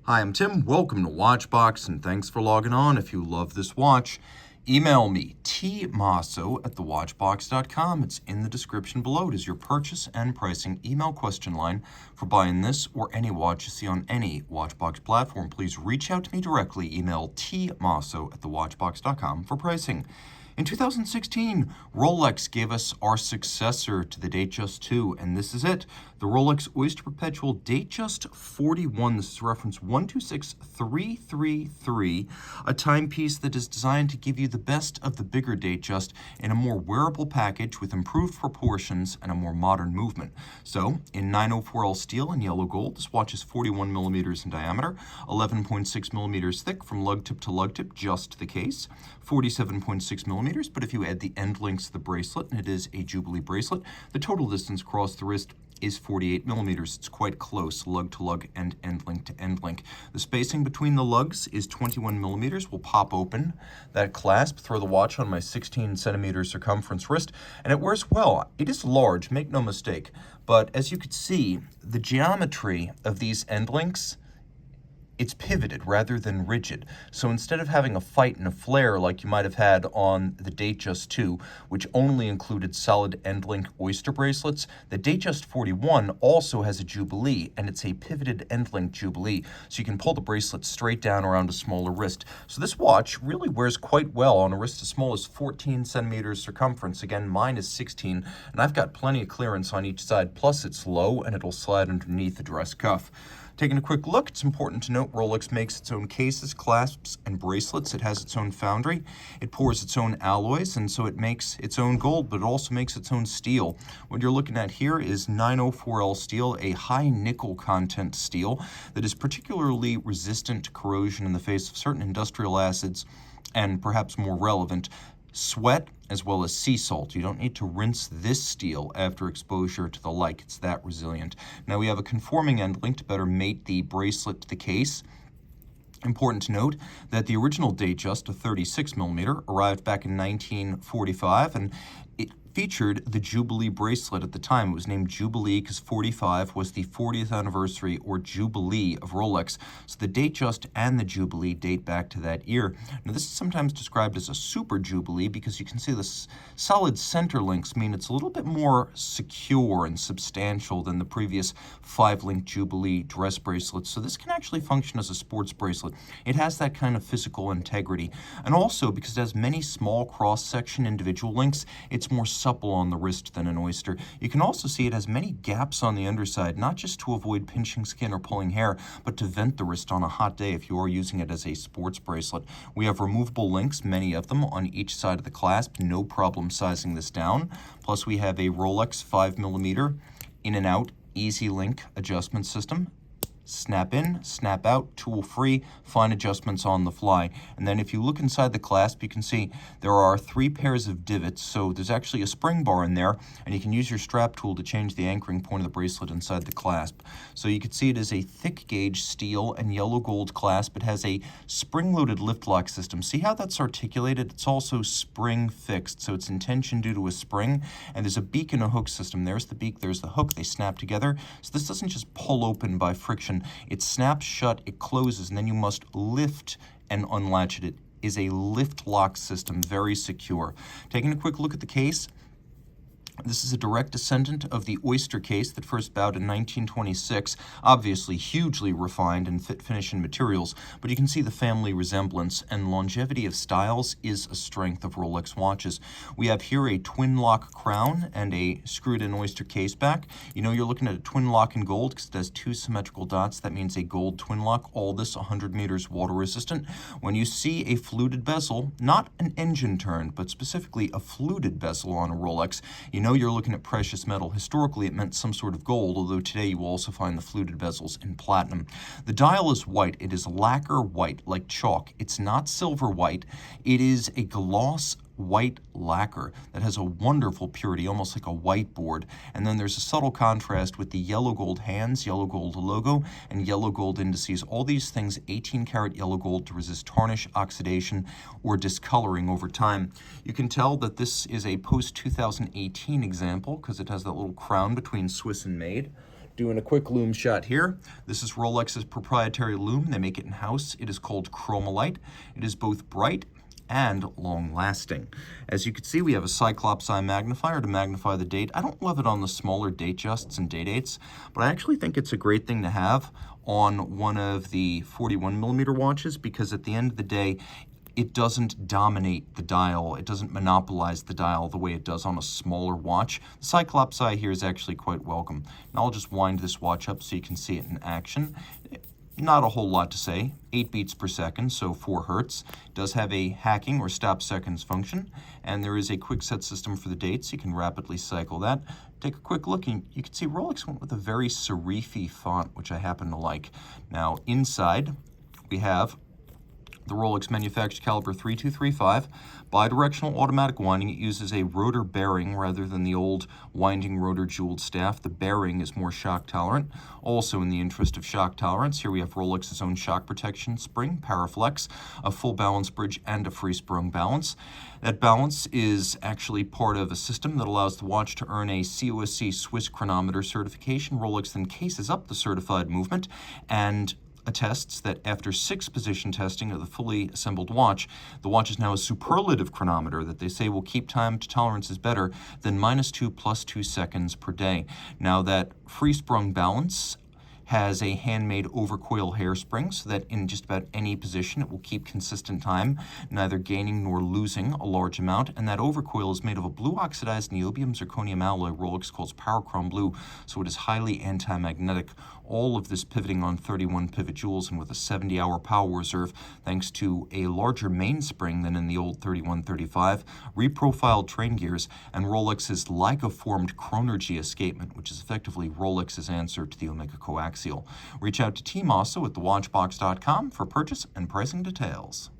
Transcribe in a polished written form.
Hi, I'm Tim. Welcome to Watchbox, and thanks for logging on. If you love this watch, email me, tmosso@thewatchbox.com. It's in the description below. It is your purchase and pricing email question line for buying this or any watch you see on any Watchbox platform. Please reach out to me directly. Email tmosso@thewatchbox.com for pricing. In 2016, Rolex gave us our successor to the Datejust 2, and this is it, the Rolex Oyster Perpetual Datejust 41. This is reference 126333, a timepiece that is designed to give you the best of the bigger Datejust in a more wearable package with improved proportions and a more modern movement. So, in 904L steel and yellow gold, this watch is 41 millimeters in diameter, 11.6 millimeters thick from lug tip to lug tip, just the case, 47.6 millimeters. But if you add the end links to the bracelet, and it is a Jubilee bracelet, the total distance across the wrist is 48 millimeters. It's quite close, lug to lug and end link to end link. The spacing between the lugs is 21 millimeters. We'll pop open that clasp, throw the watch on my 16 centimeter circumference wrist, and it wears well. It is large, make no mistake, but as you can see, the geometry of these end links, it's pivoted rather than rigid. So instead of having a fight and a flare like you might have had on the Datejust 2, which only included solid end-link oyster bracelets, the Datejust 41 also has a Jubilee, and it's a pivoted end-link Jubilee. So you can pull the bracelet straight down around a smaller wrist. So this watch really wears quite well on a wrist as small as 14 centimeters circumference. Again, mine is 16, and I've got plenty of clearance on each side. Plus, it's low, and it'll slide underneath the dress cuff. Taking a quick look, it's important to note Rolex makes its own cases, clasps, and bracelets. It has its own foundry. It pours its own alloys, and so it makes its own gold, but it also makes its own steel. What you're looking at here is 904L steel, a high nickel content steel that is particularly resistant to corrosion in the face of certain industrial acids, and perhaps more relevant, sweat, as well as sea salt. You don't need to rinse this steel after exposure to the like. It's that resilient. Now we have a conforming end link to better mate the bracelet to the case. Important to note that the original Datejust, a 36 millimeter, arrived back in 1945, and it featured the Jubilee bracelet at the time. It was named Jubilee because 45 was the 40th anniversary or Jubilee of Rolex. So the Datejust and the Jubilee date back to that year. Now this is sometimes described as a super Jubilee because you can see the solid center links mean it's a little bit more secure and substantial than the previous 5-link Jubilee dress bracelets. So this can actually function as a sports bracelet. It has that kind of physical integrity. And also because it has many small cross-section individual links, it's more supple on the wrist than an oyster. You can also see it has many gaps on the underside, not just to avoid pinching skin or pulling hair, but to vent the wrist on a hot day if you are using it as a sports bracelet. We have removable links, many of them, on each side of the clasp. No problem sizing this down. Plus we have a Rolex 5 millimeter in and out easy link adjustment system. Snap in, snap out, tool free, fine adjustments on the fly. And then if you look inside the clasp, you can see there are 3 pairs of divots. So there's actually a spring bar in there, and you can use your strap tool to change the anchoring point of the bracelet inside the clasp. So you can see it is a thick gauge steel and yellow gold clasp. It has a spring-loaded lift lock system. See how that's articulated? It's also spring fixed, so it's in tension due to a spring. And there's a beak and a hook system. There's the beak, there's the hook. They snap together. So this doesn't just pull open by friction. It snaps shut, it closes, and then you must lift and unlatch it. It is a lift lock system, very secure. Taking a quick look at the case, this is a direct descendant of the oyster case that first bowed in 1926, obviously hugely refined in fit, finish, and materials, but you can see the family resemblance, and longevity of styles is a strength of Rolex watches. We have here a twin lock crown and a screwed-in oyster case back. You know you're looking at a twin lock in gold because it has 2 symmetrical dots. That means a gold twin lock, all this 100 meters water resistant. When you see a fluted bezel, not an engine turn, but specifically a fluted bezel on a Rolex, you know you're looking at precious metal. Historically, it meant some sort of gold, although today you will also find the fluted bezels in platinum. The dial is white. It is lacquer white, like chalk. It's not silver white. It is a gloss white lacquer that has a wonderful purity, almost like a whiteboard. And then there's a subtle contrast with the yellow gold hands, yellow gold logo, and yellow gold indices. All these things 18 karat yellow gold to resist tarnish, oxidation, or discoloring over time. You can tell that this is a post-2018 example because it has that little crown between Swiss and made. Doing a quick Lume shot here. This is Rolex's proprietary Lume. They make it in-house. It is called Chromalite. It is both bright and long-lasting. As you can see, we have a Cyclops eye magnifier to magnify the date. I don't love it on the smaller Datejusts and Date8s, but I actually think it's a great thing to have on one of the 41mm watches, because at the end of the day, it doesn't dominate the dial. It doesn't monopolize the dial the way it does on a smaller watch. The Cyclops eye here is actually quite welcome. Now I'll just wind this watch up so you can see it in action. Not a whole lot to say. 8 beats per second, so 4 hertz. It does have a hacking or stop seconds function, and there is a quick set system for the dates. You can rapidly cycle that. Take a quick look, and you can see Rolex went with a very serif-y font, which I happen to like. Now inside, we have the Rolex manufactured caliber 3235. Bidirectional automatic winding. It uses a rotor bearing rather than the old winding rotor jeweled staff. The bearing is more shock tolerant. Also, in the interest of shock tolerance, here we have Rolex's own shock protection spring, Paraflex, a full balance bridge, and a free sprung balance. That balance is actually part of a system that allows the watch to earn a COSC Swiss chronometer certification. Rolex then cases up the certified movement and attests that after 6 position testing of the fully assembled watch, the watch is now a superlative chronometer that they say will keep time to tolerances better than -2 + 2 seconds per day. Now that free sprung balance has a handmade overcoil hairspring so that in just about any position it will keep consistent time, neither gaining nor losing a large amount. And that overcoil is made of a blue oxidized niobium zirconium alloy Rolex calls Powerchrome Blue, so it is highly anti-magnetic. All of this pivoting on 31 pivot jewels and with a 70-hour power reserve thanks to a larger mainspring than in the old 3135, reprofiled train gears, and Rolex's Leica-formed Chronergy escapement, which is effectively Rolex's answer to the Omega coaxial. Reach out to Team Mosso at thewatchbox.com for purchase and pricing details.